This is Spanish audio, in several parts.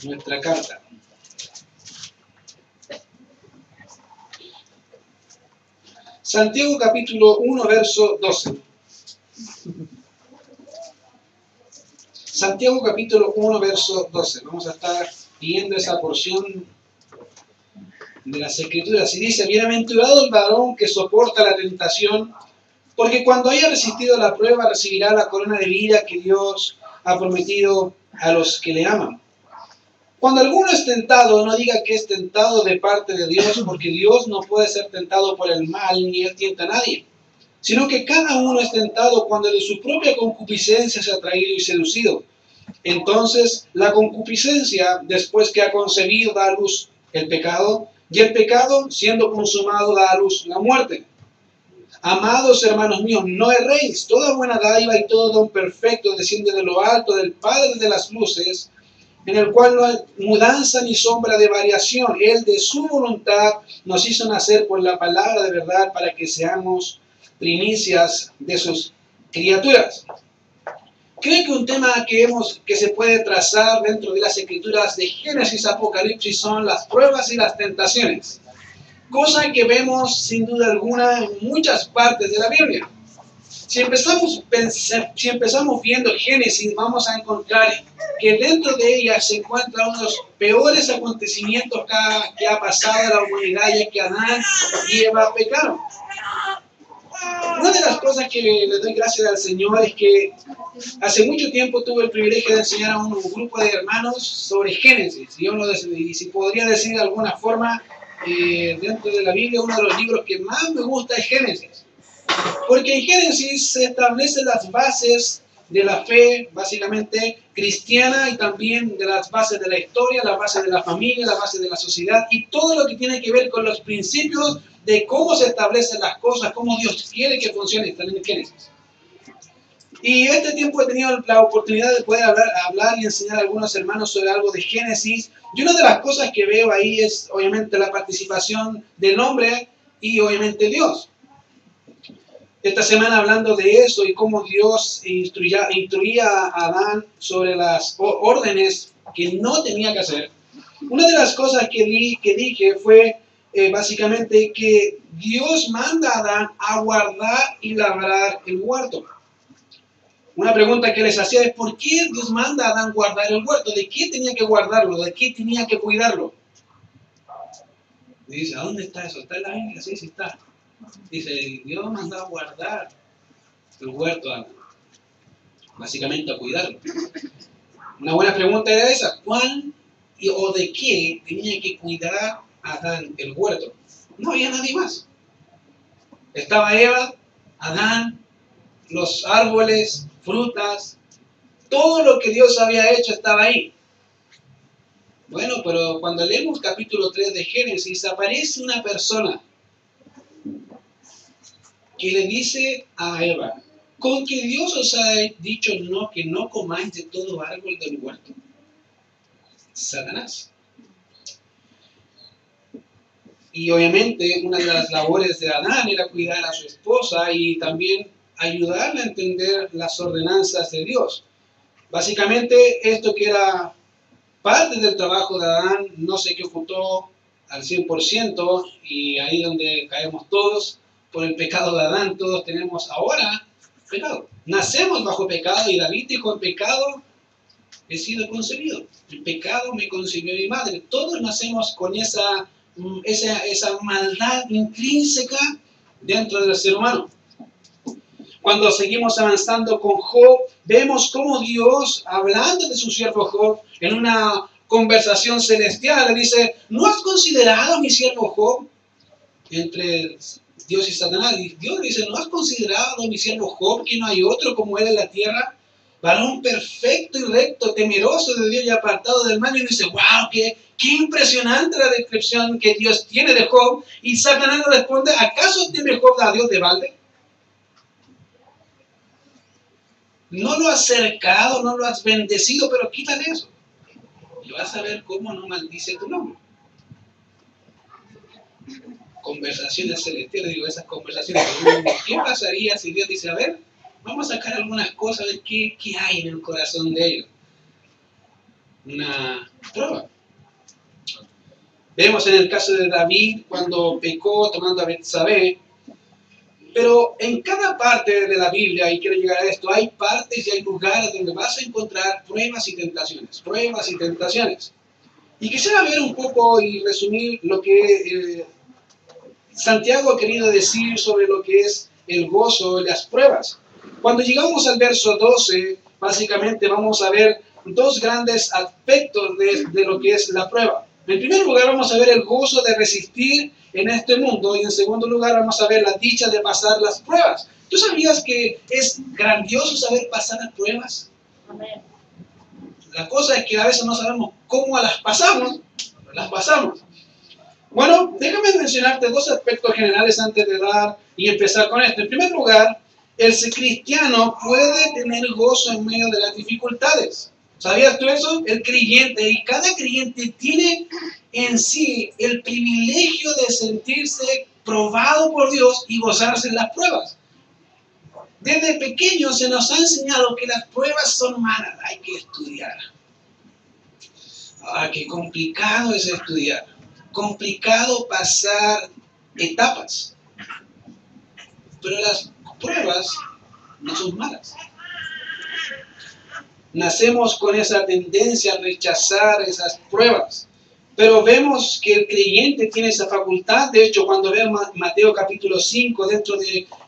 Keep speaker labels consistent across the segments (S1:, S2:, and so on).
S1: Nuestra carta. Santiago capítulo 1, verso 12. Santiago capítulo 1, verso 12. Vamos a estar viendo esa porción de las Escrituras. Y dice: bienaventurado el varón que soporta la tentación, porque cuando haya resistido la prueba recibirá la corona de vida que Dios ha prometido a los que le aman. Cuando alguno es tentado, no diga que es tentado de parte de Dios, porque Dios no puede ser tentado por el mal, ni él tienta a nadie, sino que cada uno es tentado cuando de su propia concupiscencia se ha atraído y seducido. Entonces, la concupiscencia, después que ha concebido, da a luz el pecado, y el pecado, siendo consumado, da a luz la muerte. Amados hermanos míos, no erréis, toda buena dádiva y todo don perfecto desciende de lo alto del Padre de las luces, en el cual no hay mudanza ni sombra de variación. Él de su voluntad nos hizo nacer por la palabra de verdad para que seamos primicias de sus criaturas. Creo que un tema que se puede trazar dentro de las Escrituras de Génesis, Apocalipsis son las pruebas y las tentaciones. Cosa que vemos sin duda alguna en muchas partes de la Biblia. Si empezamos viendo Génesis, vamos a encontrar que dentro de ella se encuentran uno de los peores acontecimientos que ha pasado a la humanidad, ya que Adán y Eva pecaron. Una de las cosas que le doy gracias al Señor es que hace mucho tiempo tuve el privilegio de enseñar a un grupo de hermanos sobre Génesis. Y si podría decir de alguna forma, dentro de la Biblia, uno de los libros que más me gusta es Génesis. Porque en Génesis se establecen las bases de la fe, básicamente cristiana, y también de las bases de la historia, las bases de la familia, las bases de la sociedad, y todo lo que tiene que ver con los principios de cómo se establecen las cosas, cómo Dios quiere que funcione, están en Génesis. Y este tiempo he tenido la oportunidad de poder hablar y enseñar a algunos hermanos sobre algo de Génesis, y una de las cosas que veo ahí es obviamente la participación del hombre y obviamente Dios. Esta semana hablando de eso y cómo Dios instruía a Adán sobre las órdenes que no tenía que hacer. Una de las cosas que dije fue básicamente que Dios manda a Adán a guardar y labrar el huerto. Una pregunta que les hacía es: ¿por qué Dios manda a Adán guardar el huerto? ¿De qué tenía que guardarlo? ¿De qué tenía que cuidarlo? Y dice: ¿a dónde está eso? ¿Está en la Biblia? Sí, sí está. Dice: Dios mandó a guardar el huerto, básicamente a cuidarlo. Una buena pregunta era esa: ¿cuál o de qué tenía que cuidar Adán el huerto? No había nadie más. Estaba Eva, Adán, los árboles, frutas, todo lo que Dios había hecho estaba ahí. Bueno, pero cuando leemos capítulo 3 de Génesis, aparece una persona que le dice a Eva: ¿con que Dios os ha dicho no, que no comáis de todo árbol del huerto? Satanás. Y obviamente una de las labores de Adán era cuidar a su esposa y también ayudarle a entender las ordenanzas de Dios. Básicamente esto que era parte del trabajo de Adán no se ejecutó al 100%, y ahí donde caemos todos por el pecado de Adán. Todos tenemos ahora pecado. Nacemos bajo pecado, y David dijo: en pecado he sido concebido. En pecado me concibió mi madre. Todos nacemos con esa maldad intrínseca dentro del ser humano. Cuando seguimos avanzando con Job, vemos cómo Dios, hablando de su siervo Job, en una conversación celestial, le dice: ¿no has considerado a mi siervo Job? Entre Dios y Satanás. Y Dios dice: ¿no has considerado a mi siervo Job, que no hay otro como él en la tierra? Varón perfecto y recto, temeroso de Dios y apartado del mal. Y dice: wow, qué impresionante la descripción que Dios tiene de Job. Y Satanás le responde: ¿acaso teme Job a Dios de balde? No lo has cercado, no lo has bendecido, pero quítale eso y vas a ver cómo no maldice tu nombre. conversaciones celestiales, digo, esas conversaciones, ¿qué pasaría si Dios dice, a ver, vamos a sacar algunas cosas de qué hay en el corazón de ellos? Una prueba. Vemos en el caso de David cuando pecó tomando a Betsabé, pero en cada parte de la Biblia, y quiero llegar a esto, hay partes y hay lugares donde vas a encontrar pruebas y tentaciones, pruebas y tentaciones. Y quisiera ver un poco y resumir lo que Santiago ha querido decir sobre lo que es el gozo y las pruebas. Cuando llegamos al verso 12, básicamente vamos a ver dos grandes aspectos de lo que es la prueba. En primer lugar vamos a ver el gozo de resistir en este mundo y en segundo lugar vamos a ver la dicha de pasar las pruebas. ¿Tú sabías que es grandioso saber pasar las pruebas? Amén. La cosa es que a veces no sabemos cómo las pasamos, pero las pasamos. Bueno, déjame mencionarte dos aspectos generales antes de dar y empezar con esto. En primer lugar, el cristiano puede tener gozo en medio de las dificultades. ¿Sabías tú eso? El creyente, y cada creyente tiene en sí el privilegio de sentirse probado por Dios y gozarse en las pruebas. Desde pequeños se nos ha enseñado que las pruebas son malas, hay que estudiar. Qué complicado es estudiar. Complicado pasar etapas. Pero las pruebas no son malas. Nacemos con esa tendencia a rechazar esas pruebas. Pero vemos que el creyente tiene esa facultad. De hecho, cuando vemos Mateo capítulo 5, dentro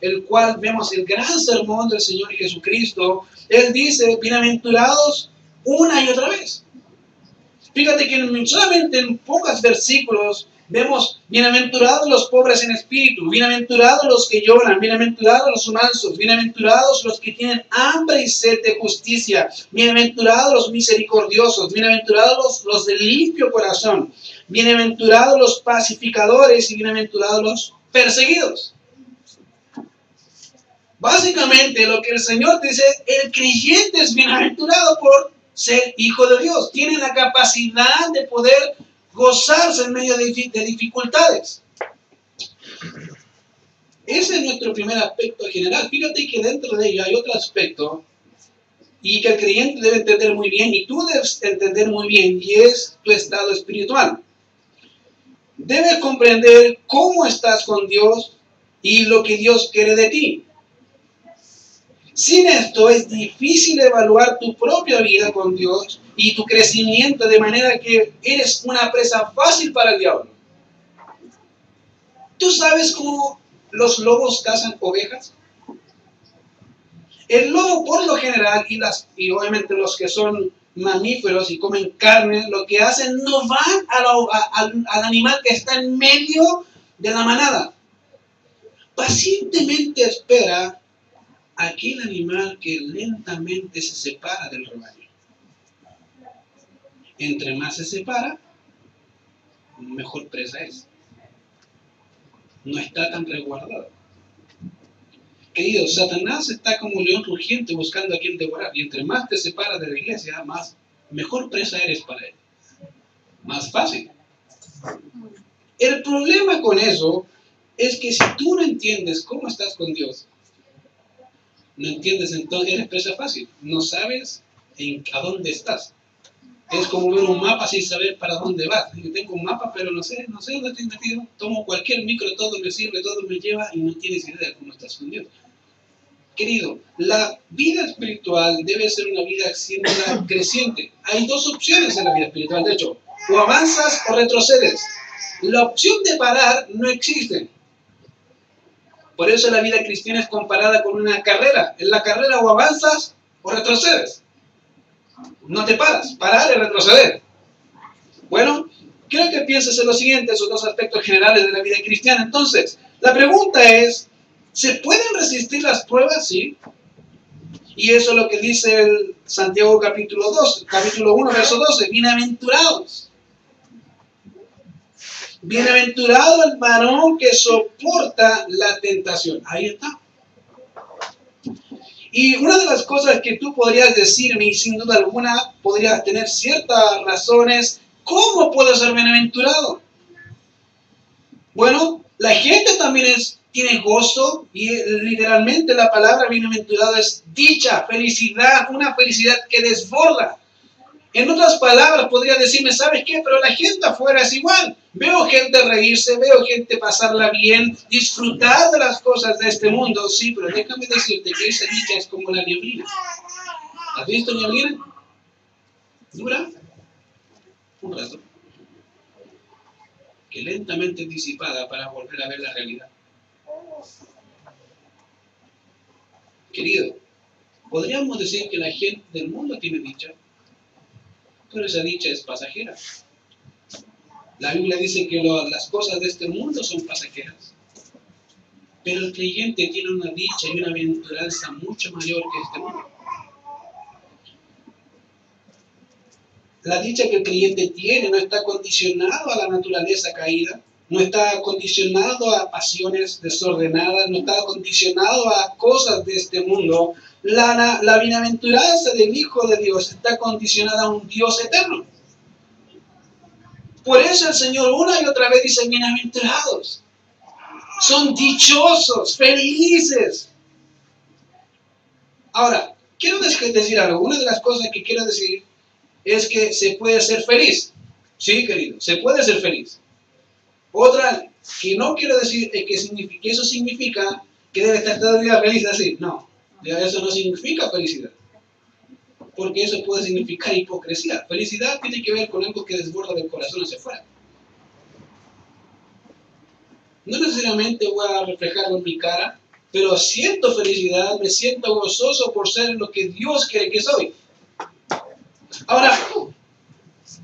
S1: del cual vemos el gran sermón del Señor Jesucristo, Él dice, bienaventurados una y otra vez. Fíjate que solamente en pocos versículos vemos bienaventurados los pobres en espíritu, bienaventurados los que lloran, bienaventurados los mansos, bienaventurados los que tienen hambre y sed de justicia, bienaventurados los misericordiosos, bienaventurados los de limpio corazón, bienaventurados los pacificadores y bienaventurados los perseguidos. Básicamente lo que el Señor dice, el creyente es bienaventurado por ser hijo de Dios. Tiene la capacidad de poder gozarse en medio de dificultades. Ese es nuestro primer aspecto general. Fíjate que dentro de ello hay otro aspecto y que el creyente debe entender muy bien y tú debes entender muy bien, y es tu estado espiritual. Debes comprender cómo estás con Dios y lo que Dios quiere de ti. Sin esto es difícil evaluar tu propia vida con Dios y tu crecimiento, de manera que eres una presa fácil para el diablo. ¿Tú sabes cómo los lobos cazan ovejas? El lobo, por lo general, y obviamente los que son mamíferos y comen carne, lo que hacen, no van al animal que está en medio de la manada. Pacientemente espera aquel animal que lentamente se separa del rebaño. Entre más se separa, mejor presa es. No está tan resguardado. Querido, Satanás está como un león rugiente buscando a quien devorar. Y entre más te separas de la iglesia, mejor presa eres para él. Más fácil. El problema con eso es que si tú no entiendes cómo estás con Dios, no entiendes, entonces eres presa fácil. No sabes a dónde estás. Es como ver un mapa sin saber para dónde vas. Yo tengo un mapa, pero no sé dónde estoy metido. Tomo cualquier micro, todo me sirve, todo me lleva y no tienes idea de cómo estás con Dios. Querido, la vida espiritual debe ser una vida creciente. Hay dos opciones en la vida espiritual, de hecho. O avanzas o retrocedes. La opción de parar no existe. Por eso la vida cristiana es comparada con una carrera. En la carrera o avanzas o retrocedes. No te paras. Parar es retroceder. Bueno, quiero que pienses en lo siguiente, esos dos aspectos generales de la vida cristiana. Entonces, la pregunta es, ¿se pueden resistir las pruebas? Sí. Y eso es lo que dice el Santiago capítulo 1, verso 12. Bienaventurados. Bienaventurado el varón que soporta la tentación. Ahí está. Y una de las cosas que tú podrías decirme, y sin duda alguna podrías tener ciertas razones, ¿cómo puedo ser bienaventurado? Bueno, La gente también tiene gozo y literalmente la palabra bienaventurado es dicha, felicidad, una felicidad que desborda. En otras palabras, podría decirme, ¿sabes qué? Pero la gente afuera es igual. Veo gente reírse, veo gente pasarla bien, disfrutar de las cosas de este mundo. Sí, pero déjame decirte que esa dicha es como la neblina. ¿Has visto neblina? Dura un rato, que lentamente es disipada para volver a ver la realidad. Querido, podríamos decir que la gente del mundo tiene dicha, pero esa dicha es pasajera. La Biblia dice que las cosas de este mundo son pasajeras. Pero el creyente tiene una dicha y una bienaventuranza mucho mayor que este mundo. La dicha que el creyente tiene no está condicionado a la naturaleza caída, no está condicionado a pasiones desordenadas, no está condicionado a cosas de este mundo. La bienaventuranza del Hijo de Dios está condicionada a un Dios eterno. Por eso el Señor una y otra vez dice, bienaventurados, son dichosos, felices. Ahora, quiero decir algo. Una de las cosas que quiero decir es que se puede ser feliz. Sí, querido, se puede ser feliz. Otra que no quiero decir es que eso significa que debe estar todo el día feliz así. No, eso no significa felicidad. Porque eso puede significar hipocresía. Felicidad tiene que ver con algo que desborda del corazón hacia afuera. No necesariamente voy a reflejarlo en mi cara, pero siento felicidad, me siento gozoso por ser lo que Dios quiere que soy. Ahora,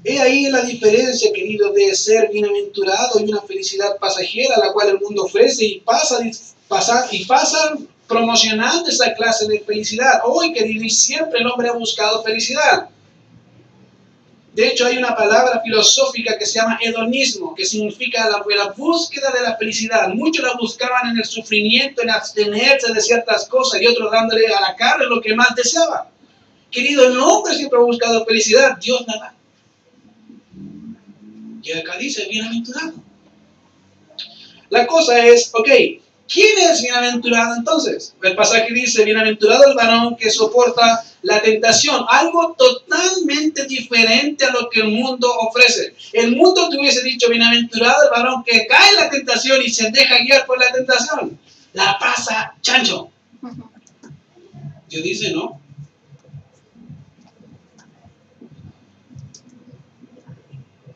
S1: he ahí la diferencia, querido, de ser bienaventurado y una felicidad pasajera, la cual el mundo ofrece y pasan promocionando esa clase de felicidad. Hoy, querido, y siempre el hombre ha buscado felicidad. De hecho, hay una palabra filosófica que se llama hedonismo, que significa la búsqueda de la felicidad. Muchos la buscaban en el sufrimiento, en abstenerse de ciertas cosas, y otros dándole a la carne lo que más deseaba. Querido, el hombre siempre ha buscado felicidad, Dios nada. Y acá dice, bienaventurado. La cosa es, ok, ¿quién es bienaventurado entonces? El pasaje dice, bienaventurado el varón que soporta la tentación, algo totalmente diferente a lo que el mundo ofrece. El mundo te hubiese dicho, bienaventurado el varón que cae en la tentación y se deja guiar por la tentación. La pasa chancho. Dios dice, no.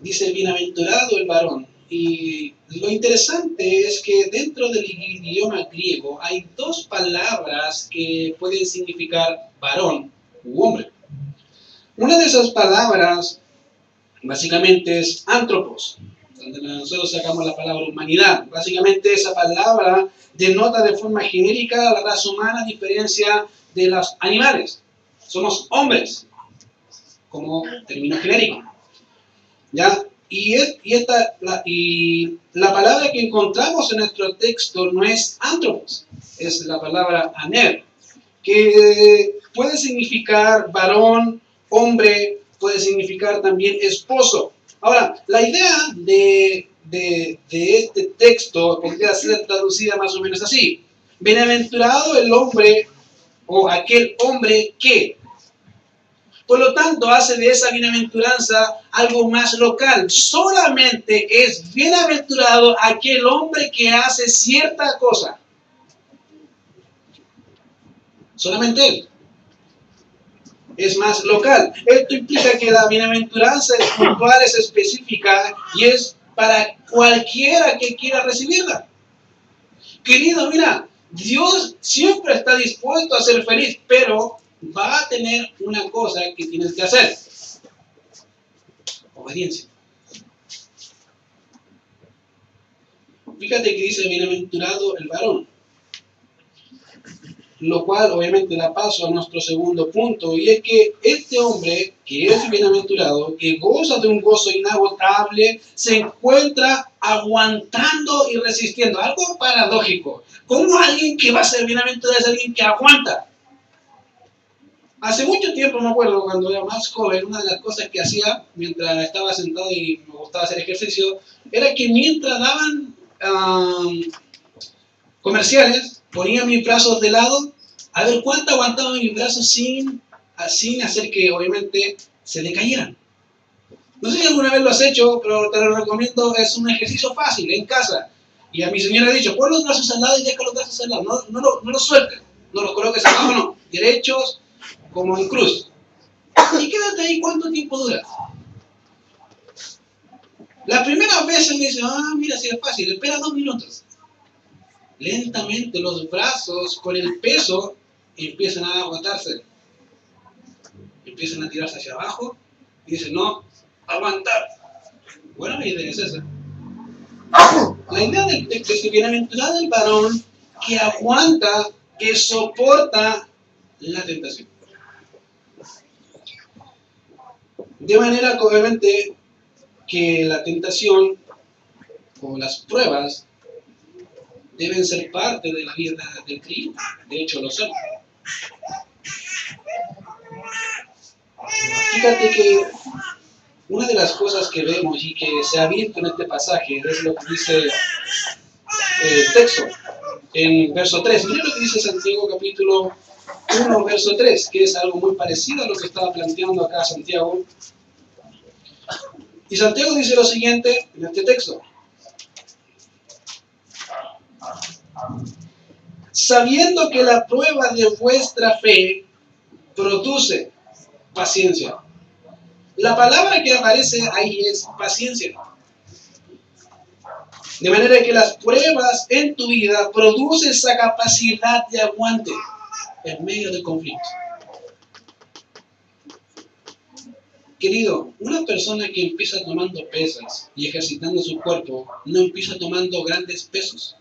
S1: Dice, bienaventurado el varón. Y lo interesante es que dentro del idioma griego hay dos palabras que pueden significar varón u hombre. Una de esas palabras básicamente es antropos, donde nosotros sacamos la palabra humanidad. Básicamente esa palabra denota de forma genérica la raza humana a diferencia de los animales. Somos hombres, como término genérico. ¿Ya? Y la palabra que encontramos en nuestro texto no es antropos, es la palabra aner, que puede significar varón, hombre, puede significar también esposo. Ahora, la idea de este texto podría ser traducida más o menos así: bienaventurado el hombre o aquel hombre que. Por lo tanto, hace de esa bienaventuranza algo más local. Solamente es bienaventurado aquel hombre que hace cierta cosa. Solamente él. Es más local. Esto implica que la bienaventuranza es puntual, es específica y es para cualquiera que quiera recibirla. Querido, mira, Dios siempre está dispuesto a ser feliz, pero va a tener una cosa que tienes que hacer: obediencia. Fíjate que dice bienaventurado el varón, lo cual obviamente da paso a nuestro segundo punto, y es que este hombre que es bienaventurado, que goza de un gozo inagotable, se encuentra aguantando y resistiendo. Algo paradójico. ¿Cómo alguien que va a ser bienaventurado es alguien que aguanta? Hace mucho tiempo, me acuerdo, cuando era más joven, una de las cosas que hacía mientras estaba sentado y me gustaba hacer ejercicio, era que mientras daban comerciales, ponía mis brazos de lado, a ver cuánto aguantaba mis brazos sin hacer que obviamente se le cayeran. No sé si alguna vez lo has hecho, pero te lo recomiendo, es un ejercicio fácil, en casa. Y a mi señora he dicho, pon los brazos al lado y deja los brazos al lado, no los sueltes, no los coloques abajo, no, derechos como en cruz. Y quédate ahí, ¿cuánto tiempo dura? La primera vez me dice, mira, si es fácil, espera 2 minutos. Lentamente los brazos con el peso empiezan a agotarse, empiezan a tirarse hacia abajo y dicen, no, aguantar. Bueno, la idea es esa. La idea de que bienaventurado el varón que aguanta, que soporta la tentación. De manera que obviamente que la tentación o las pruebas deben ser parte de la vida del creyente. De hecho, lo son. Fíjate que una de las cosas que vemos y que se ha visto en este pasaje es lo que dice el texto en verso 3. Mira lo que dice Santiago capítulo 1, verso 3, que es algo muy parecido a lo que estaba planteando acá Santiago. Y Santiago dice lo siguiente en este texto. Sabiendo que la prueba de vuestra fe produce paciencia. La palabra que aparece ahí es paciencia. De manera que las pruebas en tu vida producen esa capacidad de aguante en medio del conflicto. Querido, una persona que empieza tomando pesas y ejercitando su cuerpo, no empieza tomando grandes pesos.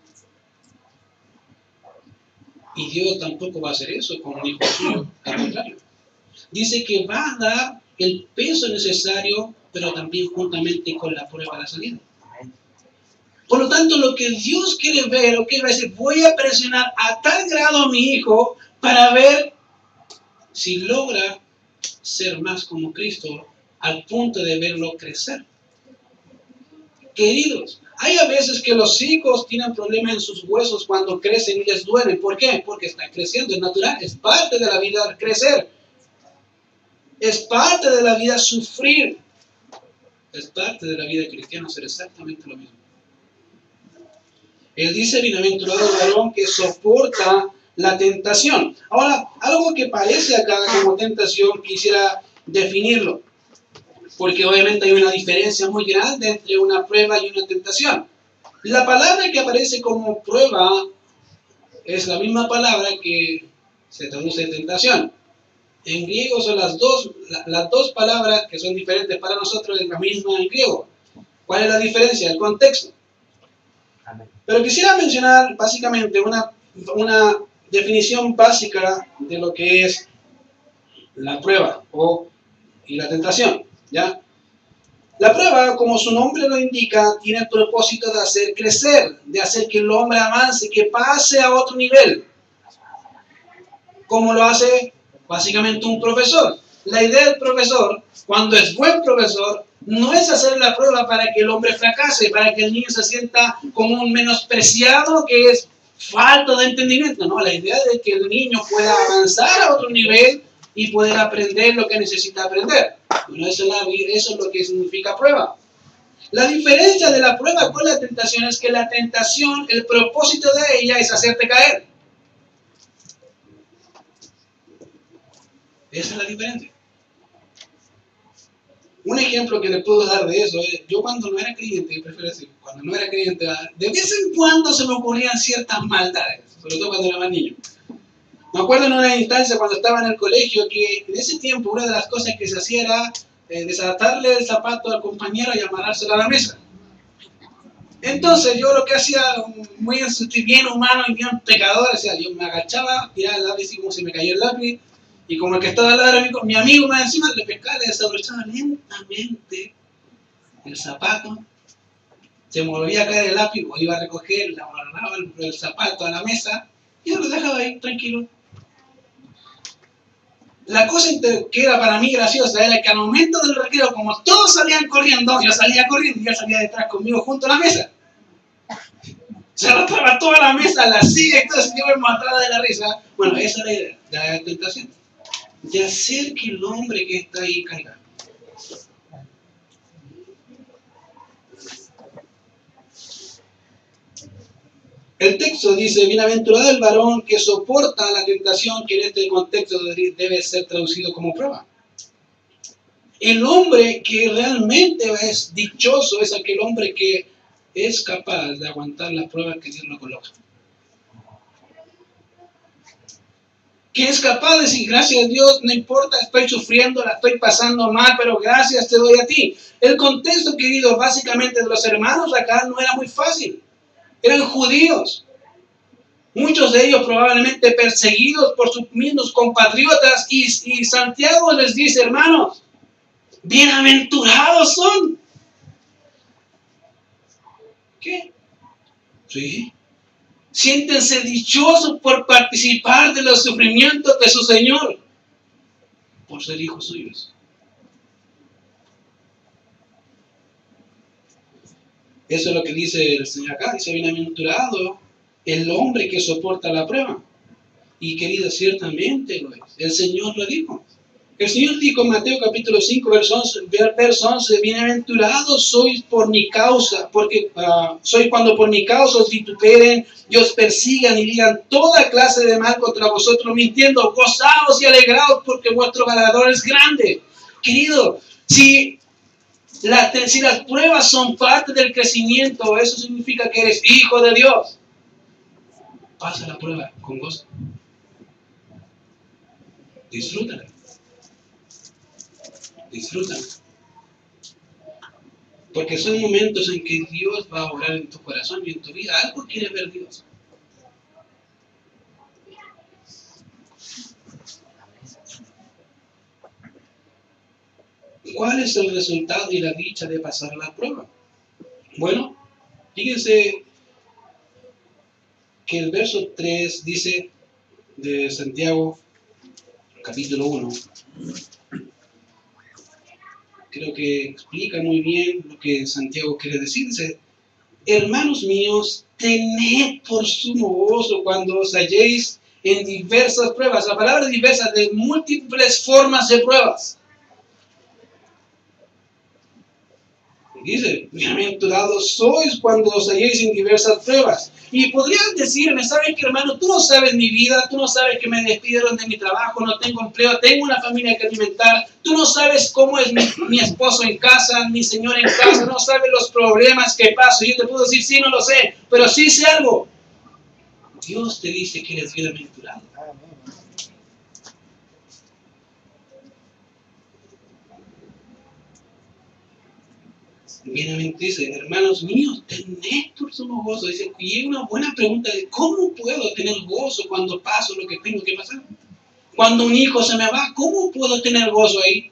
S1: Y Dios tampoco va a hacer eso con un hijo suyo, al contrario. Dice que va a dar el peso necesario, pero también juntamente con la prueba de la salida. Por lo tanto, lo que Dios quiere ver, va a decir, voy a presionar a tal grado a mi hijo para ver si logra ser más como Cristo al punto de verlo crecer. Queridos, hay a veces que los hijos tienen problemas en sus huesos cuando crecen y les duele. ¿Por qué? Porque están creciendo, es natural, es parte de la vida crecer. Es parte de la vida sufrir. Es parte de la vida cristiana hacer exactamente lo mismo. Él dice, bienaventurado el varón que soporta la tentación. Ahora, algo que parece acá como tentación, quisiera definirlo. Porque obviamente hay una diferencia muy grande entre una prueba y una tentación. La palabra que aparece como prueba es la misma palabra que se traduce tentación. En griego son las dos palabras que son diferentes para nosotros, es la misma en griego. ¿Cuál es la diferencia? El contexto. Pero quisiera mencionar básicamente una definición básica de lo que es la prueba y la tentación. ¿Ya? La prueba, como su nombre lo indica, tiene el propósito de hacer crecer, de hacer que el hombre avance, que pase a otro nivel. ¿Cómo lo hace? Básicamente un profesor. La idea del profesor, cuando es buen profesor, no es hacer la prueba para que el hombre fracase, para que el niño se sienta como un menospreciado que es falta de entendimiento. No, la idea es que el niño pueda avanzar a otro nivel y poder aprender lo que necesita aprender. Bueno, eso es lo que significa prueba. La diferencia de la prueba con la tentación es que la tentación, el propósito de ella es hacerte caer. Esa es la diferencia. Un ejemplo que le puedo dar de eso es, yo cuando no era creyente, prefiero decir, cuando no era creyente, de vez en cuando se me ocurrían ciertas maldades, sobre todo cuando era más niño. Me acuerdo en una instancia cuando estaba en el colegio que en ese tiempo una de las cosas que se hacía era desatarle el zapato al compañero y amarrárselo a la mesa. Entonces yo lo que hacía, muy bien humano y bien pecador, o sea, yo me agachaba, tiraba el lápiz y como se me caía el lápiz, y como el que estaba al lado de mi amigo más encima, le pescaba, le desabrochaba lentamente el zapato, se me volvía a caer el lápiz, o iba a recoger, le amarraba el zapato a la mesa, y yo lo dejaba ahí, tranquilo. La cosa que era para mí graciosa era que al momento del recreo, como todos salían corriendo, yo salía corriendo y él salía detrás conmigo junto a la mesa. Se arrastraba toda la mesa, la silla, entonces yo me mataba de la risa. Bueno, esa es la idea de la tentación. De hacer que el hombre que está ahí caiga. El texto dice, bienaventurado el varón que soporta la tentación, que en este contexto debe ser traducido como prueba. El hombre que realmente es dichoso es aquel hombre que es capaz de aguantar las pruebas que Dios lo coloca. Que es capaz de decir, gracias a Dios, no importa, estoy sufriendo, la estoy pasando mal, pero gracias te doy a ti. El contexto, queridos, básicamente de los hermanos acá no era muy fácil. Eran judíos. Muchos de ellos probablemente perseguidos por sus mismos compatriotas. Y Santiago les dice, hermanos, bienaventurados son. ¿Qué? Sí. Siéntense dichosos por participar de los sufrimientos de su Señor, por ser hijos suyos. Eso es lo que dice el Señor acá. Dice, bienaventurado el hombre que soporta la prueba. Y querido, ciertamente lo es. El Señor lo dijo. El Señor dijo en Mateo capítulo 5, verso 11, bienaventurados sois por mi causa, porque sois cuando por mi causa os vituperen y os persigan y digan toda clase de mal contra vosotros, mintiendo, gozaos y alegraos porque vuestro galardón es grande. Querido, si las pruebas son parte del crecimiento, eso significa que eres hijo de Dios. Pasa la prueba con gozo. Disfrútala. Disfrútala. Porque son momentos en que Dios va a obrar en tu corazón y en tu vida. Algo quiere ver Dios. ¿Cuál es el resultado y la dicha de pasar la prueba? Bueno, fíjense que el verso 3 dice de Santiago, capítulo 1, creo que explica muy bien lo que Santiago quiere decir. Dice, hermanos míos, tened por sumo gozo cuando os halléis en diversas pruebas. La palabra diversas, de múltiples formas de pruebas. Dice, bienaventurados sois cuando os halléis en diversas pruebas. Y podrías decirme, ¿sabes qué, hermano? Tú no sabes mi vida, tú no sabes que me despidieron de mi trabajo, no tengo empleo, tengo una familia que alimentar, tú no sabes cómo es mi esposo en casa, mi señora en casa, no sabes los problemas que paso. Yo te puedo decir, sí, no lo sé, pero sí sé algo. Dios te dice que eres bienaventurado. Dice, hermanos míos, tened por sumo gozo. Dice, y es una buena pregunta de cómo puedo tener gozo cuando paso lo que tengo que pasar. Cuando un hijo se me va, ¿cómo puedo tener gozo ahí?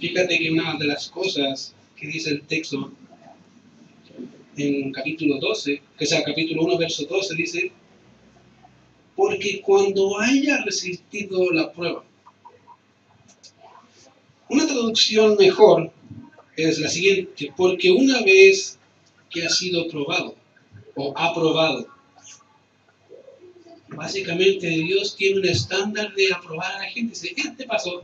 S1: Fíjate que una de las cosas que dice el texto en capítulo 12, que sea capítulo 1, verso 12, dice, porque cuando haya resistido la prueba. Una traducción mejor es la siguiente, porque una vez que ha sido probado o aprobado, básicamente Dios tiene un estándar de aprobar a la gente. Dice, este pasó,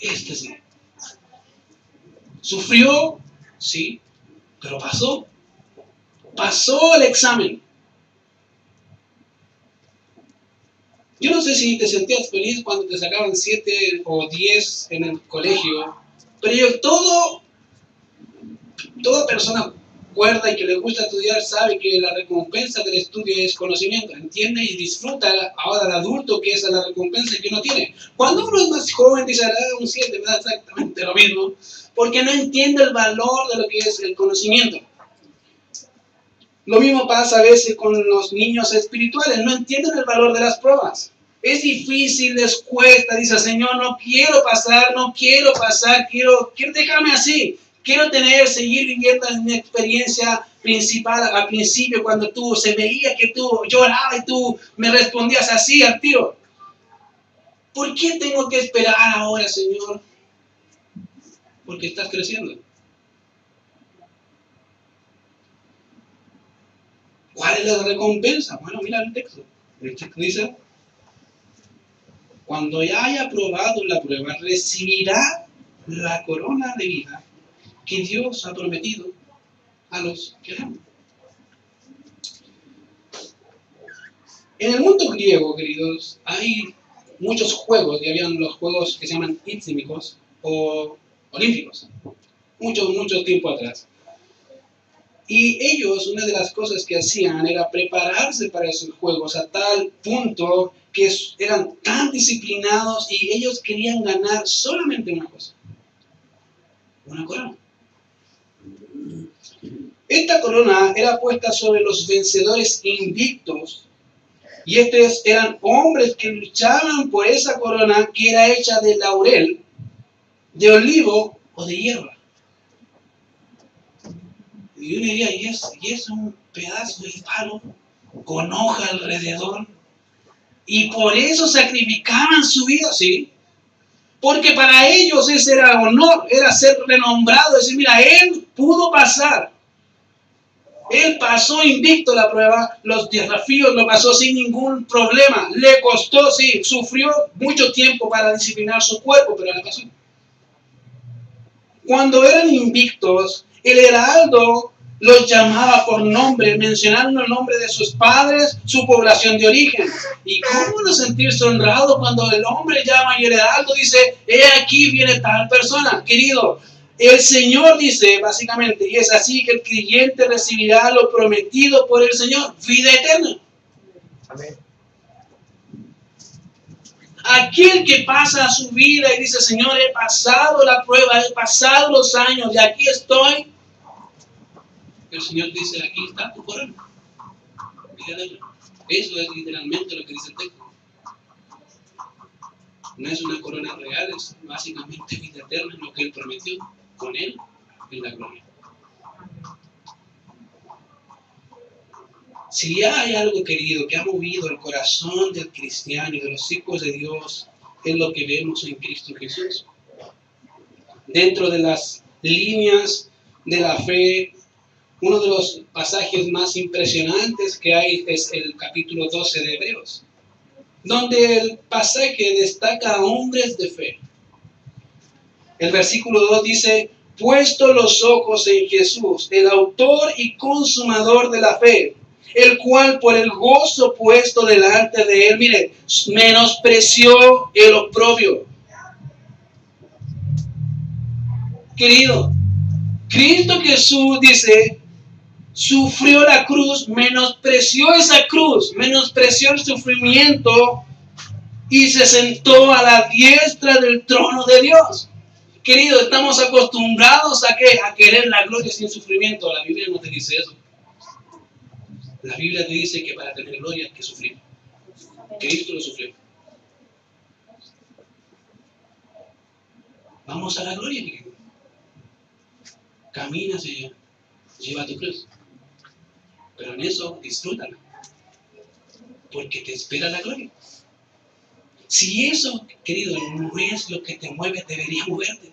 S1: este sí. Sufrió, sí, pero pasó. Pasó el examen. Yo no sé si te sentías feliz cuando te sacaban 7 o 10 en el colegio, pero toda persona cuerda y que le gusta estudiar sabe que la recompensa del estudio es conocimiento. Entiende y disfruta ahora de adulto que es la recompensa que uno tiene. Cuando uno es más joven dice, un 7 me da exactamente lo mismo, porque no entiende el valor de lo que es el conocimiento. Lo mismo pasa a veces con los niños espirituales, no entienden el valor de las pruebas. Es difícil, les cuesta, dice, Señor, no quiero pasar, quiero dejarme así. Quiero seguir viviendo en mi experiencia principal al principio, cuando se veía que tú llorabas y tú me respondías así al tiro. ¿Por qué tengo que esperar ahora, Señor? porque estás creciendo. ¿Cuál es la recompensa? Bueno, mira el texto. El texto dice, cuando ya haya aprobado la prueba, recibirá la corona de vida que Dios ha prometido a los que aman. En el mundo griego, queridos, hay muchos juegos, y habían los juegos que se llaman istímicos o olímpicos, mucho tiempo atrás. Y ellos, una de las cosas que hacían era prepararse para esos juegos a tal punto que eran tan disciplinados y ellos querían ganar solamente una cosa, una corona. Esta corona era puesta sobre los vencedores invictos y estos eran hombres que luchaban por esa corona que era hecha de laurel, de olivo o de hierba. Y uno diría, ¿y es un pedazo de palo con hoja alrededor? Y por eso sacrificaban su vida, ¿sí? Porque para ellos ese era honor, era ser renombrado, decir, mira, él pudo pasar. Él pasó invicto la prueba, los desafíos lo pasó sin ningún problema. Le costó, sí, sufrió mucho tiempo para disciplinar su cuerpo, pero la pasó. Cuando eran invictos, el heraldo los llamaba por nombre, mencionando el nombre de sus padres, su población de origen. ¿Y cómo no sentirse honrado cuando el hombre llama y el heraldo dice, he aquí viene tal persona? Querido, el Señor dice básicamente, y es así que el creyente recibirá lo prometido por el Señor, vida eterna. Amén. Aquel que pasa su vida y dice, Señor, he pasado la prueba, he pasado los años y aquí estoy. El Señor dice, aquí está tu corona. Eso es literalmente lo que dice el texto. No es una corona real, es básicamente vida eterna, lo que Él prometió con Él en la gloria. Si hay algo, querido, que ha movido el corazón del cristiano y de los hijos de Dios, es lo que vemos en Cristo Jesús. Dentro de las líneas de la fe, uno de los pasajes más impresionantes que hay es el capítulo 12 de Hebreos, donde el pasaje destaca a hombres de fe. El versículo 2 dice, puesto los ojos en Jesús, el autor y consumador de la fe, el cual por el gozo puesto delante de él, mire, menospreció el oprobio. Querido, Cristo Jesús dice, sufrió la cruz, menospreció esa cruz, menospreció el sufrimiento y se sentó a la diestra del trono de Dios. Querido, estamos acostumbrados a ¿qué? A querer la gloria sin sufrimiento. La Biblia no te dice eso. La Biblia te dice que para tener gloria hay que sufrir. Cristo lo sufrió. Vamos a la gloria, querido. Camina hacia allá. Lleva tu cruz. Pero en eso, disfrútala. Porque te espera la gloria. Si eso, querido, no es lo que te mueve, debería moverte.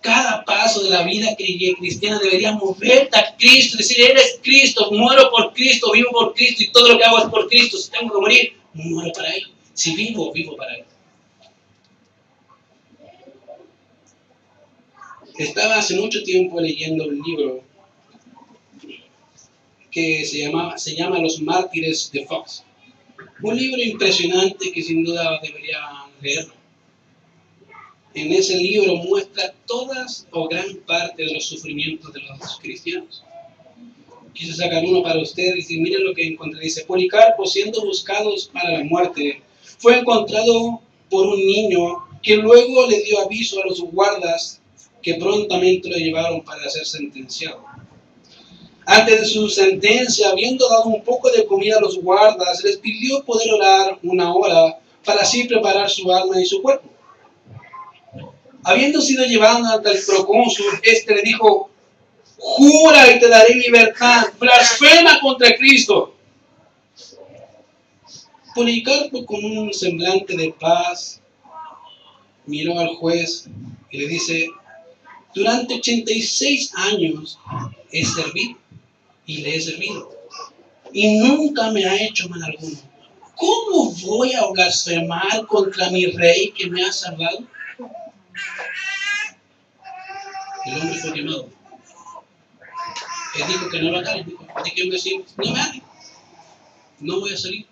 S1: Cada paso de la vida cristiana debería moverte a Cristo, decir, eres Cristo, muero por Cristo, vivo por Cristo y todo lo que hago es por Cristo. Si tengo que morir, muero para Él. Si vivo, vivo para Él. Estaba hace mucho tiempo leyendo un libro que se llama Los Mártires de Fox. Un libro impresionante que sin duda debería leerlo. En ese libro muestra todas o gran parte de los sufrimientos de los cristianos. Quise sacar uno para ustedes y miren lo que encontré. Dice, Policarpo, siendo buscados para la muerte, fue encontrado por un niño que luego le dio aviso a los guardas que prontamente lo llevaron para ser sentenciado. Antes de su sentencia, habiendo dado un poco de comida a los guardas, les pidió poder orar una hora para así preparar su alma y su cuerpo. Habiendo sido llevado ante el procónsul, le dijo, jura y te daré libertad, blasfema contra Cristo. Policarpo, con un semblante de paz, miró al juez y le dice, Durante 86 años he servido y le he servido. Y nunca me ha hecho mal alguno. ¿Cómo voy a blasfemar contra mi rey que me ha salvado? El hombre fue quemado. Él dijo que no lo ataque. Dijo, ¿de qué me decía? No me hagan. No voy a salir.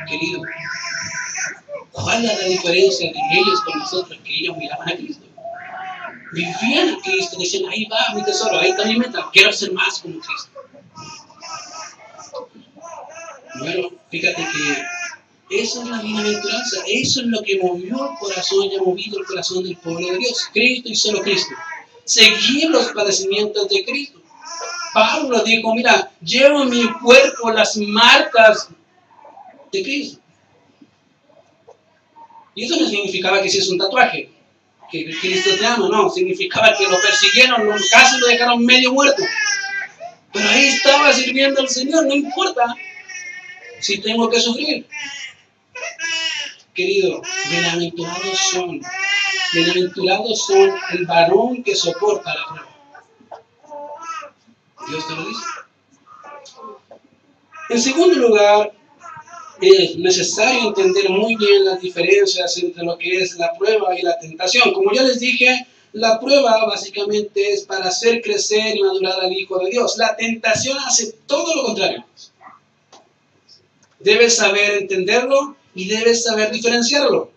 S1: Querido, ¿cuál es la diferencia de ellos con nosotros? Que ellos miraban a Cristo. Vivían a Cristo, decían, ahí va mi tesoro, ahí está mi meta, quiero ser más como Cristo. Bueno, fíjate que esa es la bienaventuranza, eso es lo que movió el corazón y ha movido el corazón del pueblo de Dios. Cristo y solo Cristo. Seguir los padecimientos de Cristo. Pablo dijo, mira, llevo en mi cuerpo las marcas de Cristo. Y eso no significaba que si es un tatuaje, que Cristo te ama, no, significaba que lo persiguieron, casi lo dejaron medio muerto. Pero ahí estaba sirviendo al Señor, no importa si tengo que sufrir. Querido, bienaventurados son el varón que soporta la prueba. Dios te lo dice. En segundo lugar, es necesario entender muy bien las diferencias entre lo que es la prueba y la tentación. Como ya les dije, la prueba básicamente es para hacer crecer y madurar al Hijo de Dios. La tentación hace todo lo contrario. Debes saber entenderlo y debes saber diferenciarlo.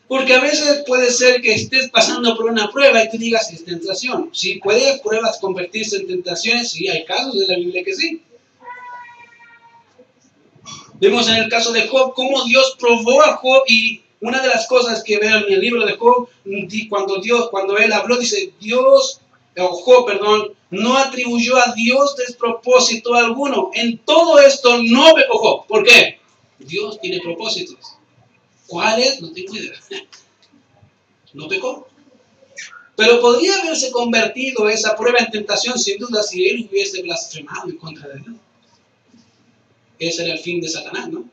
S1: Porque a veces puede ser que estés pasando por una prueba y tú digas, es tentación. Sí, puede pruebas convertirse en tentaciones, sí, hay casos de la Biblia que sí. Vemos en el caso de Job cómo Dios probó a Job, y una de las cosas que veo en el libro de Job, cuando él habló, dice, Job, no atribuyó a Dios despropósito alguno. En todo esto no pecó Job. ¿Por qué? Dios tiene propósitos. ¿Cuáles? No tengo idea. No pecó. Pero podría haberse convertido esa prueba en tentación sin duda si él hubiese blasfemado en contra de Dios. Ese era el fin de Satanás, ¿no?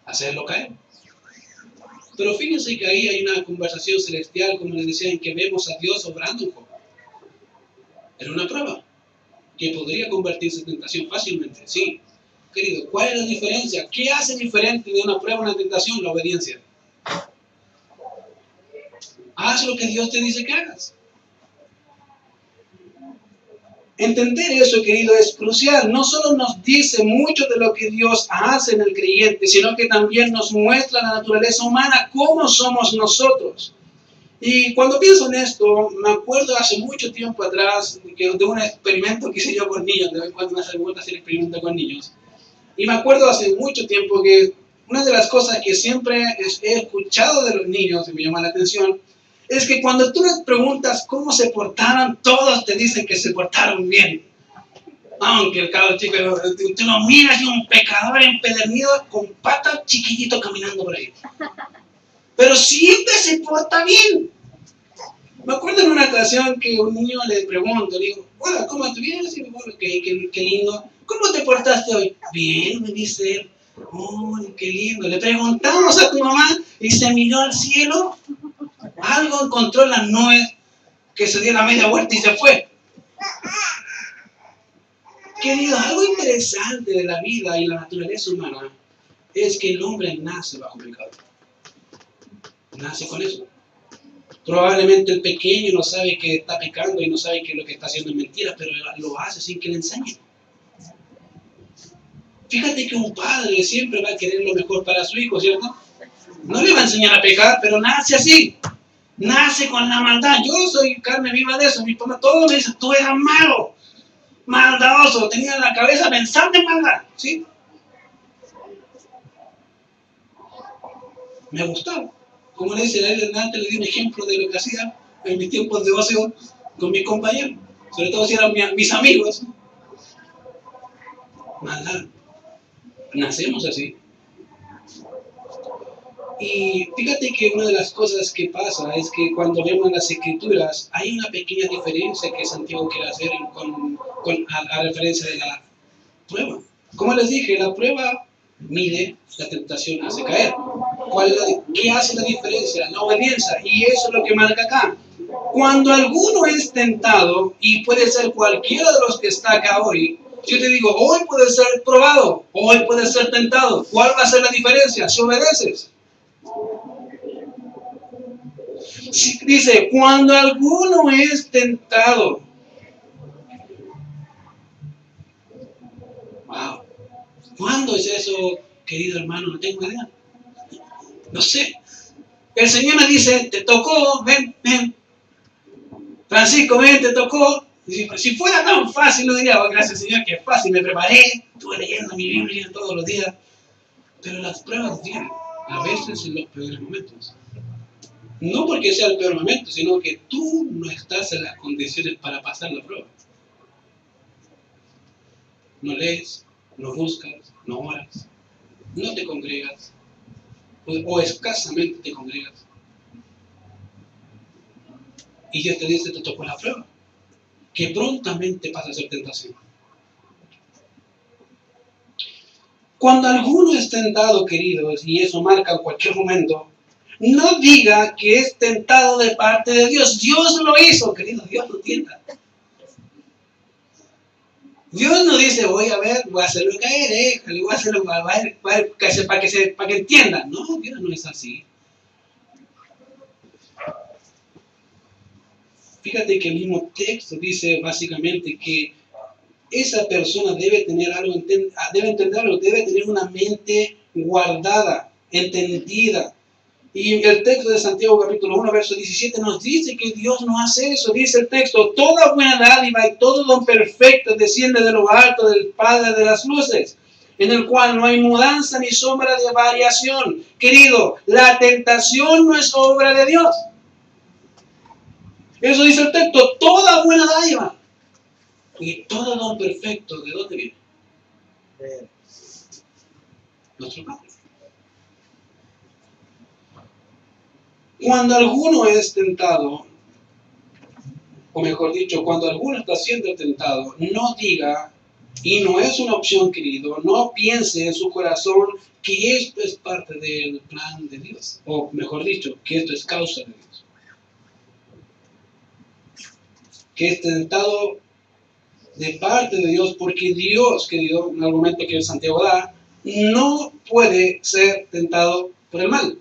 S1: Hacerlo caer. Pero fíjense que ahí hay una conversación celestial, como les decía, en que vemos a Dios obrando en Job. Era una prueba que podría convertirse en tentación fácilmente, sí. Querido, ¿cuál es la diferencia? ¿Qué hace diferente de una prueba a una tentación? La obediencia. Haz lo que Dios te dice que hagas. Entender eso, querido, es crucial. No solo nos dice mucho de lo que Dios hace en el creyente, sino que también nos muestra la naturaleza humana, cómo somos nosotros. Y cuando pienso en esto, me acuerdo hace mucho tiempo atrás de un experimento que hice yo con niños. De vez en cuando me hace vuelta a hacer experimento con niños. Y me acuerdo hace mucho tiempo que una de las cosas que siempre he escuchado de los niños y me llama la atención es que cuando tú les preguntas cómo se portaron, todos te dicen que se portaron bien. Aunque el cabro chico, tú lo miras y un pecador empedernido con patas chiquitito caminando por ahí. Pero siempre se porta bien. Me acuerdo en una ocasión que un niño le pregunto, le digo, hola, ¿cómo estás? Bien, sí, bueno, qué lindo. ¿Cómo te portaste hoy? Bien, me dice él. Oh, qué lindo. Le preguntamos a tu mamá y se miró al cielo. Algo encontró en las nubes que se dio la media vuelta y se fue. Querido, algo interesante de la vida y la naturaleza humana es que el hombre nace bajo pecado. Nace con eso. Probablemente el pequeño no sabe que está pecando y no sabe que lo que está haciendo es mentira, pero lo hace sin que le enseñen. Fíjate que un padre siempre va a querer lo mejor para su hijo, ¿cierto? No le va a enseñar a pecar, pero nace así. Nace con la maldad. Yo soy carne viva de eso. Mi papá todo me dice, tú eras malo, maldadoso, tenía la cabeza pensando en maldad, ¿sí? Me gustaba. Como le dice él antes, le di un ejemplo de lo que hacía en mis tiempos de ocio con mis compañeros, sobre todo si eran mis amigos. Maldad. Nacemos así. Y fíjate que una de las cosas que pasa es que cuando vemos las escrituras hay una pequeña diferencia que Santiago quiere hacer a referencia de la prueba. Como les dije, la prueba mide, la tentación hace caer. ¿Qué hace la diferencia? La obediencia. Y eso es lo que marca acá. Cuando alguno es tentado, y puede ser cualquiera de los que está acá hoy, yo te digo, hoy puede ser probado, hoy puede ser tentado. ¿Cuál va a ser la diferencia? Si obedeces. Dice, cuando alguno es tentado. Wow. ¿Cuándo es eso, querido hermano? No tengo idea. No sé. El Señor me dice, te tocó, ven, ven. Francisco, ven, te tocó. Si fuera tan fácil, no diría, oh, gracias Señor, que fácil, me preparé, estuve leyendo mi Biblia todos los días. Pero las pruebas vienen, a veces en los peores momentos. No porque sea el peor momento, sino que tú no estás en las condiciones para pasar la prueba. No lees, no buscas, no oras, no te congregas, o escasamente te congregas. Y Dios te dice, te tocó la prueba, que prontamente pasa a ser tentación. Cuando alguno es tentado, queridos, y eso marca en cualquier momento, no diga que es tentado de parte de Dios. Dios lo hizo, querido, Dios lo tienta. Dios no dice, voy a ver, voy a hacerlo caer, voy a hacerlo para que entiendan. No, Dios no es así. Fíjate que el mismo texto dice básicamente que esa persona debe tener algo, debe entenderlo, debe tener una mente guardada, entendida. Y el texto de Santiago capítulo 1, verso 17 nos dice que Dios no hace eso. Dice el texto, toda buena dádiva y todo don perfecto desciende de lo alto del Padre de las luces, en el cual no hay mudanza ni sombra de variación. Querido, la tentación no es obra de Dios. Eso dice el texto, toda buena dádiva y todo don perfecto, ¿de dónde viene? De nuestro Padre. Cuando alguno es tentado, o mejor dicho, cuando alguno está siendo tentado, no diga, y no es una opción, querido, no piense en su corazón que esto es parte del plan de Dios, o mejor dicho, que esto es causa de Dios. Que es tentado de parte de Dios, porque Dios, querido, en el argumento que el Santiago da, no puede ser tentado por el mal.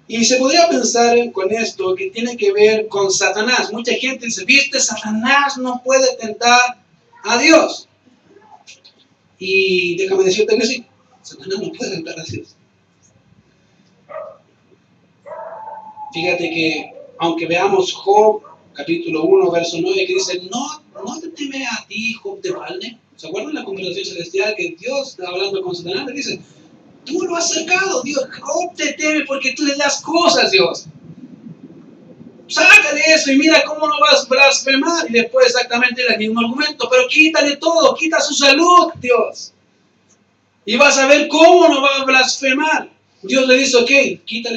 S1: Y se podría pensar con esto que tiene que ver con Satanás. Mucha gente dice, viste, Satanás no puede tentar a Dios. Y déjame decirte que sí, Satanás no puede tentar a Dios. Fíjate que, aunque veamos Job, capítulo 1, verso 9, que dice, no te teme a ti, Job de balde. ¿Se acuerdan la conversación celestial que Dios está hablando con Satanás? Le dice, tú lo has sacado, Dios, Job te teme porque tú le das cosas, Dios. Sácale eso y mira cómo no vas a blasfemar. Y después exactamente el mismo argumento, pero quítale todo, quita su salud, Dios. Y vas a ver cómo no va a blasfemar. Dios le dice, ok, le quita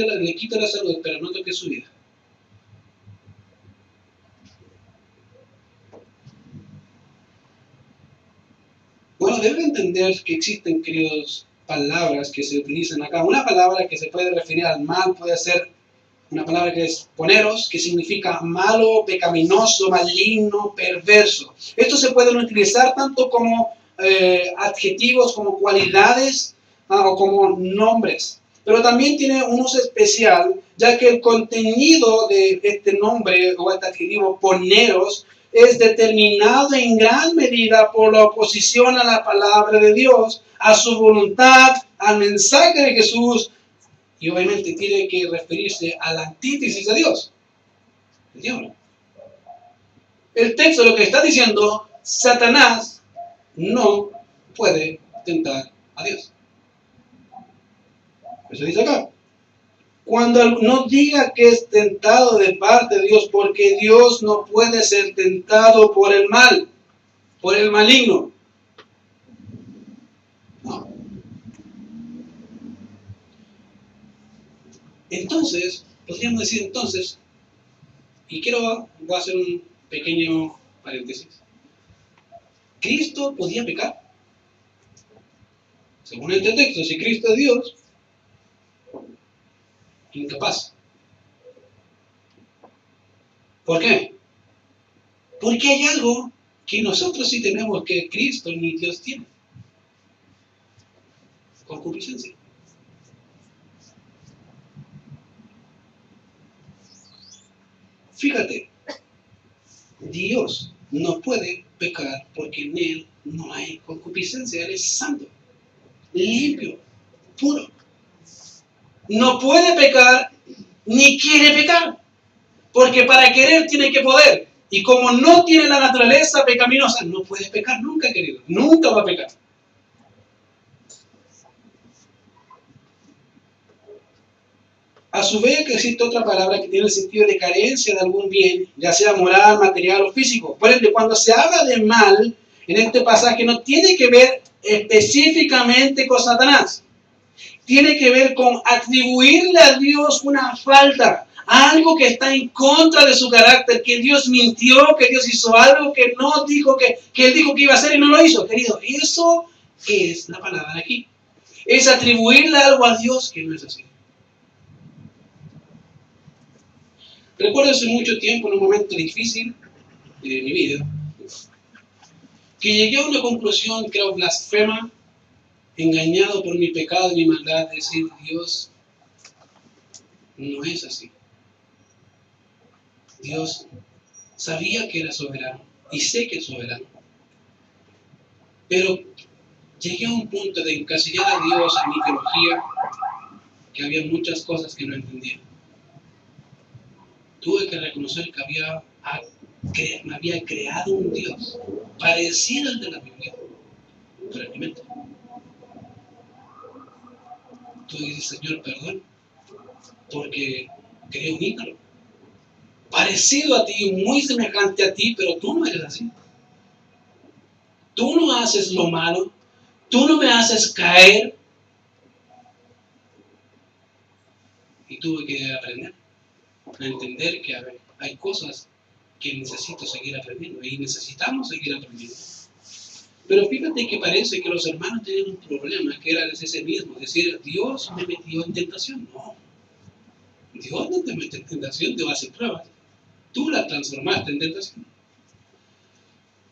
S1: la salud, pero no toque su vida. Bueno, deben entender que existen, queridos, palabras que se utilizan acá. Una palabra que se puede referir al mal puede ser una palabra que es poneros, que significa malo, pecaminoso, maligno, perverso. Estos se pueden utilizar tanto como adjetivos, como cualidades o como nombres. Pero también tiene un uso especial, ya que el contenido de este nombre o este adjetivo, poneros, es determinado en gran medida por la oposición a la palabra de Dios, a su voluntad, al mensaje de Jesús, y obviamente tiene que referirse a la antítesis de Dios, el diablo. El texto lo que está diciendo, Satanás no puede tentar a Dios. Eso dice acá. Cuando no diga que es tentado de parte de Dios, porque Dios no puede ser tentado por el mal, por el maligno. No. Entonces, podríamos decir entonces, y voy a hacer un pequeño paréntesis. ¿Cristo podía pecar? Según este texto, si Cristo es Dios, incapaz. ¿Por qué? Porque hay algo que nosotros sí tenemos que Cristo ni Dios tiene. Concupiscencia. Fíjate, Dios no puede pecar porque en Él no hay concupiscencia. Él es santo, limpio, puro. No puede pecar ni quiere pecar, porque para querer tiene que poder. Y como no tiene la naturaleza pecaminosa, no puede pecar nunca, querido. Nunca va a pecar. A su vez que existe otra palabra que tiene el sentido de carencia de algún bien, ya sea moral, material o físico. Por ende, cuando se habla de mal, en este pasaje no tiene que ver específicamente con Satanás. Tiene que ver con atribuirle a Dios una falta, algo que está en contra de su carácter, que Dios mintió, que Dios hizo algo que no dijo, que Él dijo que iba a hacer y no lo hizo. Querido, eso es la palabra aquí. Es atribuirle algo a Dios que no es así. Recuerdo hace mucho tiempo, en un momento difícil de mi vida, que llegué a una conclusión, creo, blasfema, engañado por mi pecado y mi maldad, de decir, Dios no es así. Dios sabía que era soberano, y sé que es soberano. Pero llegué a un punto de encasillar a Dios en mi teología, que había muchas cosas que no entendía. Tuve que reconocer que me había creado un Dios parecido al de la Biblia, pero en mi mente. Tú dices, Señor, perdón, porque creé un ídolo parecido a ti, muy semejante a ti, pero tú no eres así. Tú no haces lo malo, tú no me haces caer. Y tuve que aprender a entender que hay cosas que necesito seguir aprendiendo y necesitamos seguir aprendiendo. Pero fíjate que parece que los hermanos tenían un problema, que era ese mismo, decir, Dios me metió en tentación. No, Dios no te mete en tentación, te va a hacer pruebas. Tú la transformaste en tentación.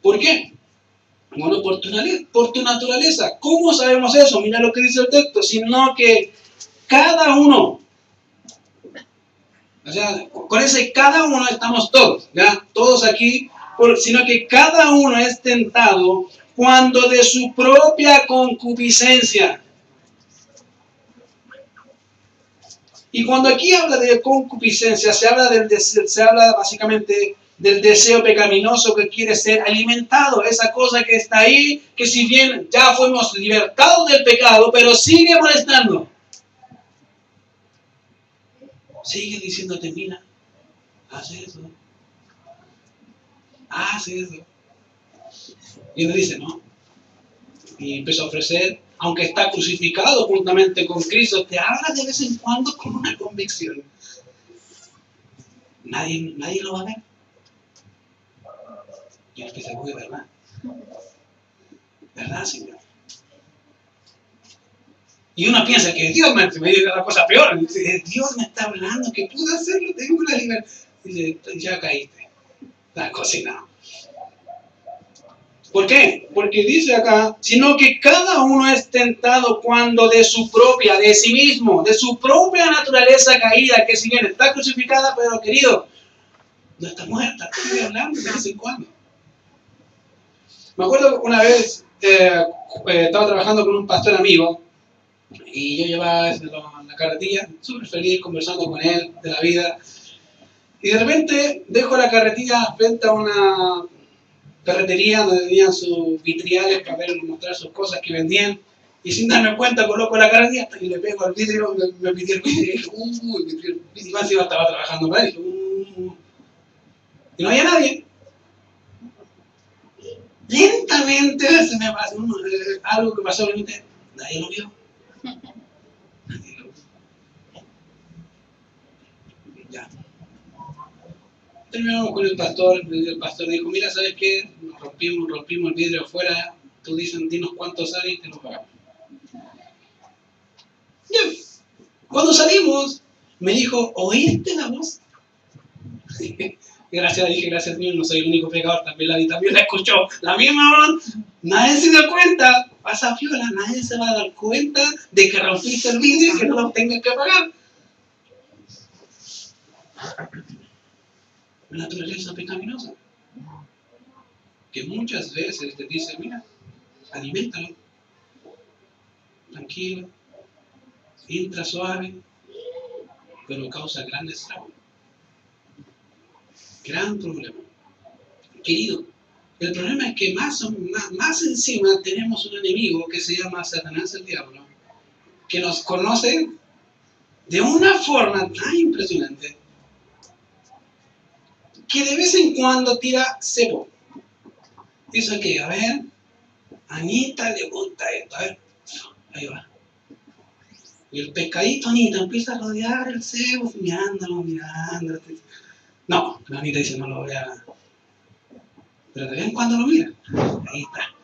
S1: ¿Por qué? Bueno, por tu naturaleza. ¿Cómo sabemos eso? Mira lo que dice el texto, sino que cada uno, o sea, con ese cada uno estamos todos, ¿ya? Todos aquí, sino que cada uno es tentado cuando de su propia concupiscencia. Y cuando aquí habla de concupiscencia, se habla básicamente del deseo pecaminoso que quiere ser alimentado, esa cosa que está ahí, que si bien ya fuimos libertados del pecado, pero sigue molestando. Sigue diciéndote, mira, haz eso. Haz eso. Y uno dice, no. Y empieza a ofrecer, aunque está crucificado juntamente con Cristo, te habla de vez en cuando con una convicción. Nadie lo va a ver. Y el que se fue, ¿verdad? ¿Verdad, Señor? Y uno piensa que Dios me diga la cosa peor. Dice, Dios me está hablando, que pude hacerlo, tengo la libertad. Dice, ya caíste. La cocinado. ¿Por qué? Porque dice acá, sino que cada uno es tentado cuando de su propia, de sí mismo, de su propia naturaleza caída, que si bien está crucificada, pero querido, no está muerta, estoy hablando de vez en cuando. Me acuerdo una vez, estaba trabajando con un pastor amigo, y yo llevaba la carretilla, súper feliz, conversando con él de la vida, y de repente dejo la carretilla frente a una ferretería donde tenían sus vitriales para ver, mostrar sus cosas que vendían, y sin darme cuenta coloco la carretilla y le pego al vidrio, me pidió el vidrio, y dije, el vidrio, y más estaba trabajando para él, y no había nadie. Lentamente se me pasó algo que pasó, nadie lo vio. Nadie lo vio. Ya. Terminamos con el pastor dijo, mira, ¿sabes qué? Nos rompimos el vidrio afuera, tú dinos cuánto sale y te lo pagamos. Cuando salimos, me dijo, ¿oíste la voz? Gracias, dije, gracias Dios, no soy el único pecador, también la escuchó. La misma voz, nadie se dio cuenta, pasa piola, nadie se va a dar cuenta de que rompiste el vidrio y que no lo tengas que pagar. La naturaleza pecaminosa, que muchas veces te dice, mira, aliméntalo, tranquilo, entra suave, pero causa grandes estragos. Gran problema. Querido, el problema es que más encima tenemos un enemigo que se llama Satanás el diablo, que nos conoce de una forma tan impresionante que de vez en cuando tira cebo. Dice que, a ver, a Anita le gusta esto, a ver, ahí va. Y el pescadito Anita empieza a rodear el cebo, mirándolo. No, la Anita dice, no lo voy a... Pero de vez en cuando lo mira. Ahí está.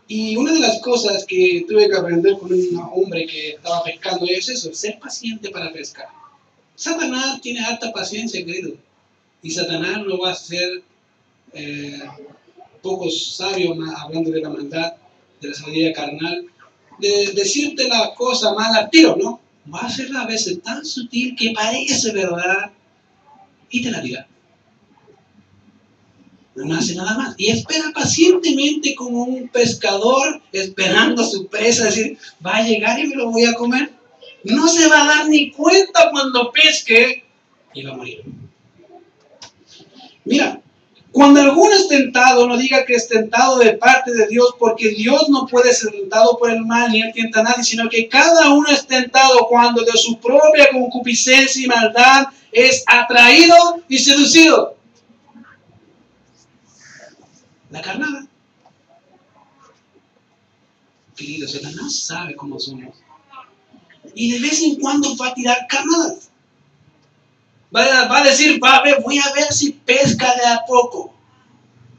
S1: Y una de las cosas que tuve que aprender con un hombre que estaba pescando es eso, ser paciente para pescar. Satanás tiene alta paciencia, querido. Y Satanás no va a ser poco sabio, hablando de la maldad, de la sabiduría carnal, de decirte la cosa mal al tiro, ¿no? Va a ser a veces tan sutil que parece verdad y te la dirá. No hace nada más. Y espera pacientemente como un pescador esperando a su presa, decir, va a llegar y me lo voy a comer. No se va a dar ni cuenta cuando pesque y va a morir. Mira, cuando alguno es tentado, no diga que es tentado de parte de Dios, porque Dios no puede ser tentado por el mal, ni él tienta a nadie, sino que cada uno es tentado cuando de su propia concupiscencia y maldad es atraído y seducido. La carnada. Querido, Satanás sabe cómo somos. Y de vez en cuando va a tirar carnadas. Va a decir, voy a ver si pesca de a poco.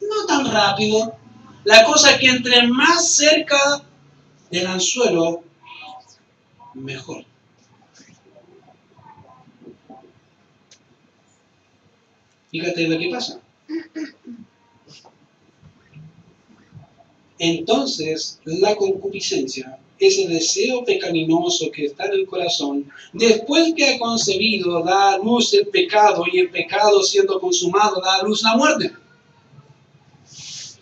S1: No tan rápido. La cosa es que entre más cerca del anzuelo, mejor. Fíjate lo que pasa. Entonces, la concupiscencia, ese deseo pecaminoso que está en el corazón, después que ha concebido, da a luz el pecado, y el pecado siendo consumado da a luz la muerte.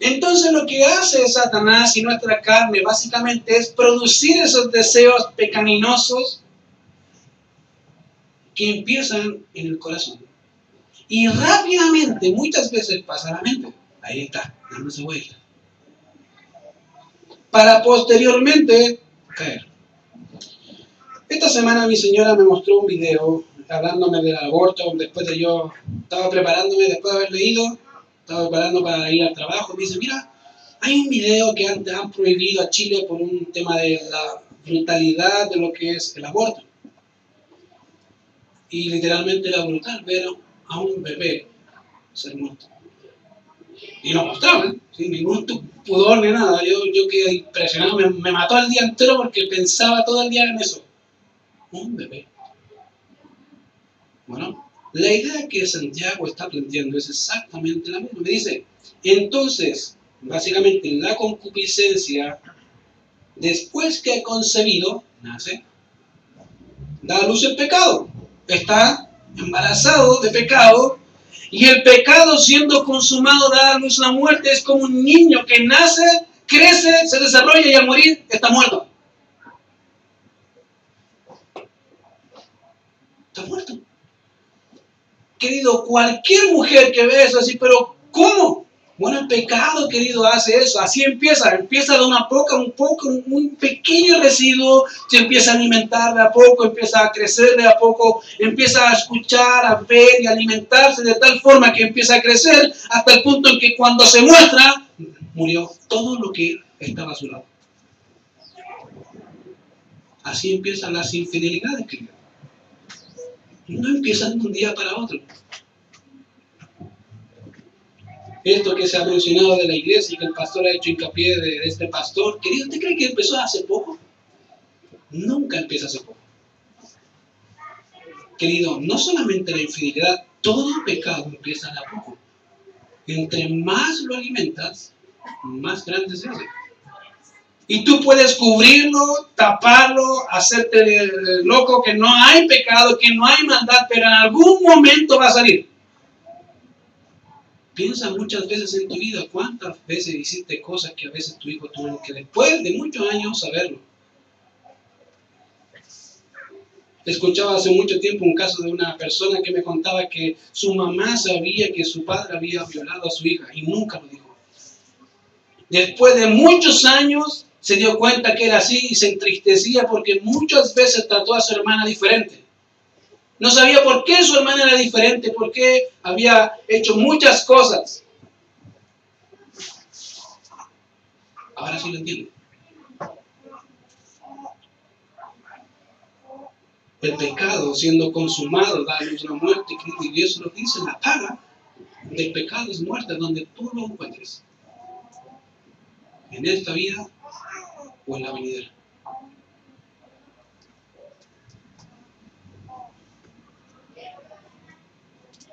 S1: Entonces lo que hace Satanás y nuestra carne básicamente es producir esos deseos pecaminosos que empiezan en el corazón. Y rápidamente, muchas veces pasa a la mente. Ahí está, dándose vuelta. Para posteriormente caer. Esta semana mi señora me mostró un video hablándome del aborto, después de yo estaba preparándome, después de haber leído, estaba preparando para ir al trabajo, me dice, mira, hay un video que han prohibido a Chile por un tema de la brutalidad de lo que es el aborto. Y literalmente era brutal ver a un bebé ser muerto. Y lo mostraban, sin ningún pudor ni nada. Yo quedé impresionado, me mató el día entero porque pensaba todo el día en eso. Un bebé. Bueno, la idea que Santiago está planteando es exactamente la misma. Me dice, entonces, básicamente la concupiscencia, después que ha concebido, nace, da a luz el pecado. Está embarazado de pecado. Y el pecado siendo consumado da a luz la muerte. Es como un niño que nace, crece, se desarrolla y al morir está muerto. Está muerto. Querido, cualquier mujer que ve eso así, pero ¿cómo? Bueno, el pecado, querido, hace eso. Así empieza de una poca, un pequeño residuo, se empieza a alimentar de a poco, empieza a crecer de a poco, empieza a escuchar, a ver y alimentarse de tal forma que empieza a crecer hasta el punto en que cuando se muestra, murió todo lo que estaba a su lado. Así empiezan las infidelidades, querido. No empiezan de un día para otro. Esto que se ha mencionado de la iglesia y que el pastor ha hecho hincapié de este pastor, querido, ¿usted cree que empezó hace poco? nunca empieza hace poco. Querido, no solamente la infidelidad, todo pecado empieza de a poco. Entre más lo alimentas, más grande se hace. Y tú puedes cubrirlo, taparlo, hacerte loco, que no hay pecado, que no hay maldad, pero en algún momento va a salir. Piensa muchas veces en tu vida, cuántas veces hiciste cosas que a veces tu hijo tuvo que después de muchos años saberlo. Escuchaba hace mucho tiempo un caso de una persona que me contaba que su mamá sabía que su padre había violado a su hija y nunca lo dijo. Después de muchos años se dio cuenta que era así y se entristecía porque muchas veces trató a su hermana diferente. No sabía por qué su hermana era diferente, porque había hecho muchas cosas. Ahora sí lo entiendo. El pecado siendo consumado da a luz la muerte, y Dios lo dice, la paga del pecado es muerte, donde tú lo encuentres. En esta vida o en la venidera.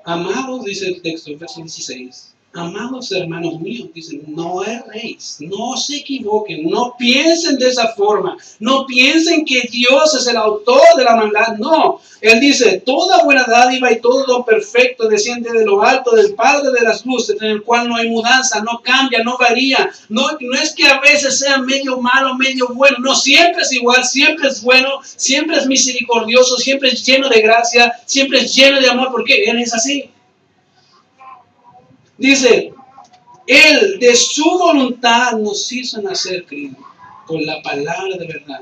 S1: Amados, dice el texto, verso 16. Amados hermanos míos, dicen, no erréis, no se equivoquen, no piensen de esa forma, no piensen que Dios es el autor de la maldad, no. Él dice, toda buena dádiva y todo lo perfecto desciende de lo alto del Padre de las luces, en el cual no hay mudanza, no cambia, no varía, no es que a veces sea medio malo, medio bueno, no, siempre es igual, siempre es bueno, siempre es misericordioso, siempre es lleno de gracia, siempre es lleno de amor, porque Él es así. Dice, Él de su voluntad nos hizo nacer, querido, con la palabra de verdad,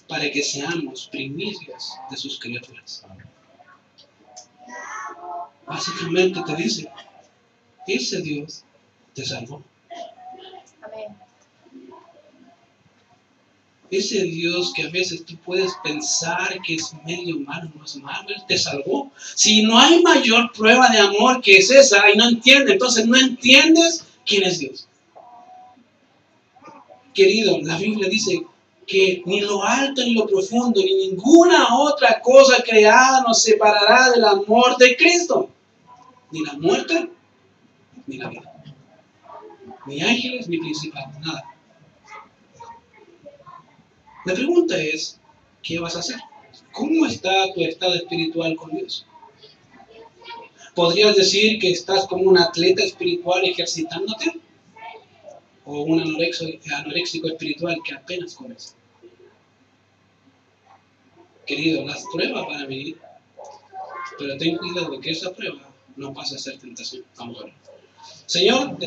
S1: para que seamos primicias de sus criaturas. Básicamente te dice, ese Dios te salvó.
S2: Amén.
S1: Ese Dios que a veces tú puedes pensar que es medio malo, no es malo, Él te salvó. Si no hay mayor prueba de amor que es esa, y no entiendes, entonces no entiendes quién es Dios. Querido, la Biblia dice que ni lo alto ni lo profundo, ni ninguna otra cosa creada nos separará del amor de Cristo. Ni la muerte, ni la vida. Ni ángeles, ni principados, nada. La pregunta es, ¿qué vas a hacer? ¿Cómo está tu estado espiritual con Dios? ¿Podrías decir que estás como un atleta espiritual ejercitándote? ¿O un anoréxico espiritual que apenas comienza? Querido, las pruebas van a venir, pero ten cuidado de que esa prueba no pase a ser tentación. Vamos a ver. Señor,